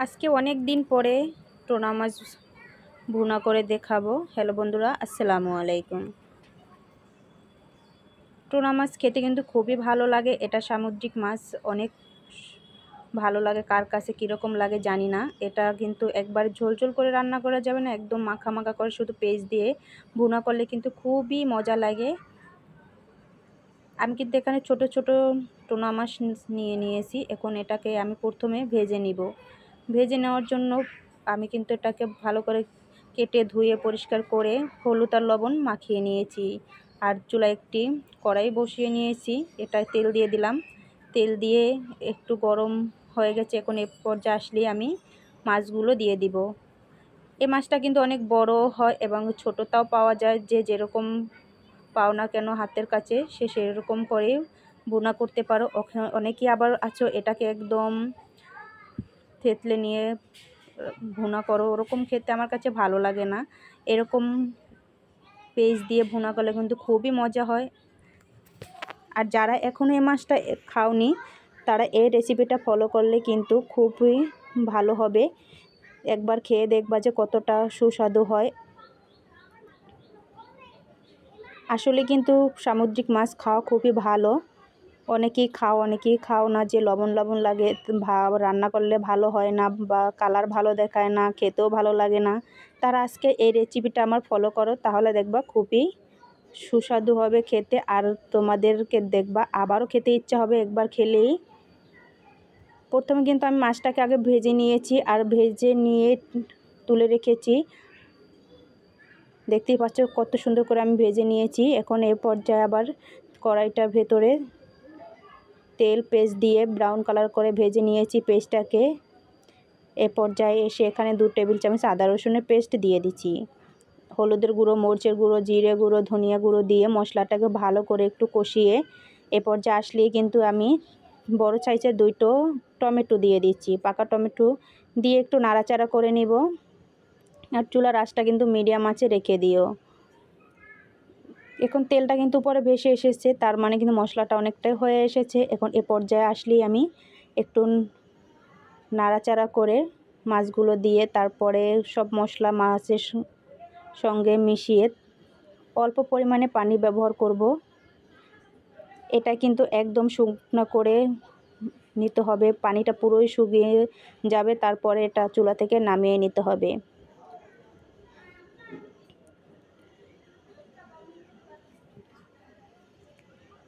আজকে অনেক দিন পরে টোনা মাছ ভুনা করে দেখাবো। হ্যালো বন্ধুরা, আসসালামু আলাইকুম। টোনা মাছ খেতে কিন্তু খুবই ভালো লাগে। এটা সামুদ্রিক মাছ, অনেক ভালো লাগে। কার কাছে কীরকম লাগে জানি না। এটা কিন্তু একবার ঝোল ঝোল করে রান্না করা যাবে না, একদম মাখা মাখা করে শুধু পেস্ট দিয়ে ভুনা করলে কিন্তু খুবই মজা লাগে। আমি কিন্তু এখানে ছোট ছোট টোনা মাছ নিয়ে নিয়েছি। এখন এটাকে আমি প্রথমে ভেজে নিব। ভেজে নেওয়ার জন্য আমি কিন্তু এটাকে ভালো করে কেটে ধুয়ে পরিষ্কার করে হলুদ আর লবণ মাখিয়ে নিয়েছি। আর চুলায় একটি কড়াই বসিয়ে নিয়েছি। এটায় তেল দিয়ে দিলাম। তেল দিয়ে একটু গরম হয়ে গেছে। এখন এ পর্যায়ে আসলেই আমি মাছগুলো দিয়ে দিব। এই মাছটা কিন্তু অনেক বড় হয় এবং ছোটটাও পাওয়া যায়। যে যেরকম পাও না কেন হাতের কাছে, সে সেরকম করে ভুনা করতে পারো। অনেকেই আবার আছো এটাকে একদম থেতলে নিয়ে ভুনা করো, ওরকম খেতে আমার কাছে ভালো লাগে না। এরকম পেস্ট দিয়ে ভুনা করলে কিন্তু খুবই মজা হয়। আর যারা এখনও এই মাছটা খাওনি, তারা এই রেসিপিটা ফলো করলে কিন্তু খুবই ভালো হবে। একবার খেয়ে দেখবা যে কতটা সুস্বাদু হয়। আসলে কিন্তু সামুদ্রিক মাছ খাওয়া খুবই ভালো। অনেকেই খাও না, যে লবণ লবণ লাগে, রান্না করলে ভালো হয় না বা কালার ভালো দেখায় না, খেতেও ভালো লাগে না। তারা আজকে এই রেসিপিটা আমার ফলো করো, তাহলে দেখবা খুবই সুস্বাদু হবে খেতে। আর তোমাদেরকে দেখবা আবারও খেতে ইচ্ছা হবে একবার খেলেই। প্রথমে কিন্তু আমি মাছটাকে আগে ভেজে নিয়েছি, আর ভেজে নিয়ে তুলে রেখেছি। দেখতেই পাচ্ছ কত সুন্দর করে আমি ভেজে নিয়েছি। এখন এ পর্যায়ে আবার কড়াইটার ভেতরে তেল পেস্ট দিয়ে ব্রাউন কালার করে ভেজে নিয়েছি পেস্টটাকে। এ পর্যায়ে এসে এখানে 2 টেবিল চামচ আদা রসুনের পেস্ট দিয়ে দিচ্ছি। হলুদের গুঁড়ো, মরিচের গুঁড়ো, জিরে গুঁড়ো, ধনিয়া গুঁড়ো দিয়ে মশলাটাকে ভালো করে একটু কষিয়ে এ পর্যায়ে আসলেই কিন্তু আমি বড় সাইজের 2টো টমেটো দিয়ে দিচ্ছি। পাকা টমেটো দিয়ে একটু নাড়াচাড়া করে নিব। আর চুলার আঁচটা কিন্তু মিডিয়াম আঁচে রেখে দিও। এখন তেলটা কিন্তু উপরে ভেসে এসেছে, তার মানে কিন্তু মশলাটা অনেকটাই হয়ে এসেছে। এখন এ পর্যায়ে আসলেই আমি একটু নাড়াচাড়া করে মাছগুলো দিয়ে তারপরে সব মশলা মাছের সঙ্গে মিশিয়ে অল্প পরিমাণে পানি ব্যবহার করব। এটা কিন্তু একদম শুকনো করে নিতে হবে, পানিটা পুরোই শুকিয়ে যাবে, তারপরে এটা চুলা থেকে নামিয়ে নিতে হবে।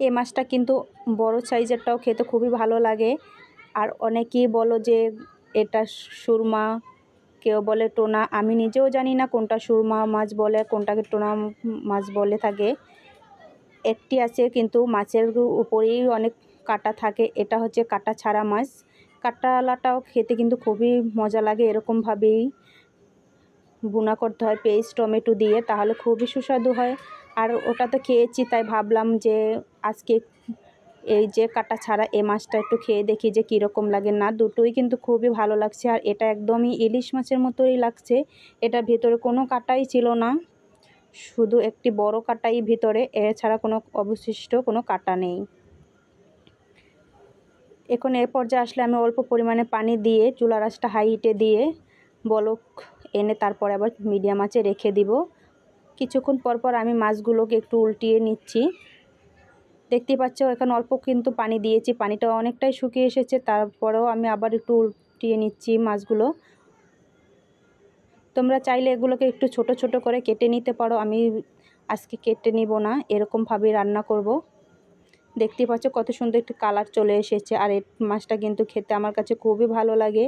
এই মাছটা কিন্তু বড় সাইজেরটাও খেতে খুবই ভালো লাগে। আর অনেকেই বলো যে এটা সুরমা, কেউ বলে টোনা। আমি নিজেও জানি না কোনটা সুরমা মাছ বলে, কোনটাকে টোনা মাছ বলে থাকে। একটি আছে কিন্তু মাছের উপরেই অনেক কাঁটা থাকে, এটা হচ্ছে কাঁটা ছাড়া মাছ। কাঁটাওয়ালাটাও খেতে কিন্তু খুবই মজা লাগে। এরকমভাবেই ভুনা করতে হয় পেস্ট টমেটো দিয়ে, তাহলে খুবই সুস্বাদু হয়। আর ওটা তো খেয়েছি, তাই ভাবলাম যে আজকে এই যে কাঁটা ছাড়া এই মাছটা একটু খেয়ে দেখি যে কীরকম লাগে। না, দুটোই কিন্তু খুবই ভালো লাগছে। আর এটা একদমই ইলিশ মাছের মতোই লাগছে। এটার ভেতরে কোনো কাঁটাই ছিল না, শুধু একটি বড় কাঁটাই ভিতরে, এছাড়া কোনো অবশিষ্ট কোনো কাঁটা নেই। এখন এ পর্যায়ে আসলে আমি অল্প পরিমাণে পানি দিয়ে চুলার আঁচটা হাই হিটে দিয়ে বলক এনে তারপরে আবার মিডিয়াম আঁচে রেখে দিব। কিছুক্ষণ পর পর আমি মাছগুলোকে একটু উল্টিয়ে নিচ্ছি। দেখতেই পাচ্ছ এখানে অল্প কিন্তু পানি দিয়েছি, পানিটা অনেকটাই শুকিয়ে এসেছে। তারপরেও আমি আবার একটু উল্টিয়ে নিচ্ছি মাছগুলো। তোমরা চাইলে এগুলোকে একটু ছোট ছোট করে কেটে নিতে পারো। আমি আজকে কেটে নিব না, এরকমভাবেই রান্না করব। দেখতেই পাচ্ছ কত সুন্দর একটি কালার চলে এসেছে। আর এই মাছটা কিন্তু খেতে আমার কাছে খুবই ভালো লাগে।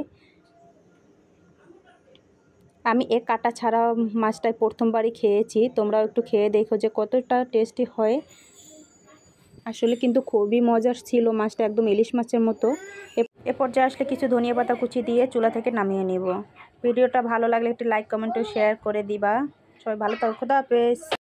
আমি এ কাঁটা ছাড়া মাছটাই প্রথমবারই খেয়েছি। তোমরাও একটু খেয়ে দেখো যে কতটা টেস্টি হয়। আসলে কিন্তু খুবই মজার ছিল মাছটা, একদম ইলিশ মাছের মতো। এ পর্যায়ে আসলে কিছু ধনিয়া পাতা কুচি দিয়ে চুলা থেকে নামিয়ে নেব। ভিডিওটা ভালো লাগলে একটু লাইক কমেন্ট ও শেয়ার করে দিবা। সবাই ভালো থাকো, খোদা হাফেজ।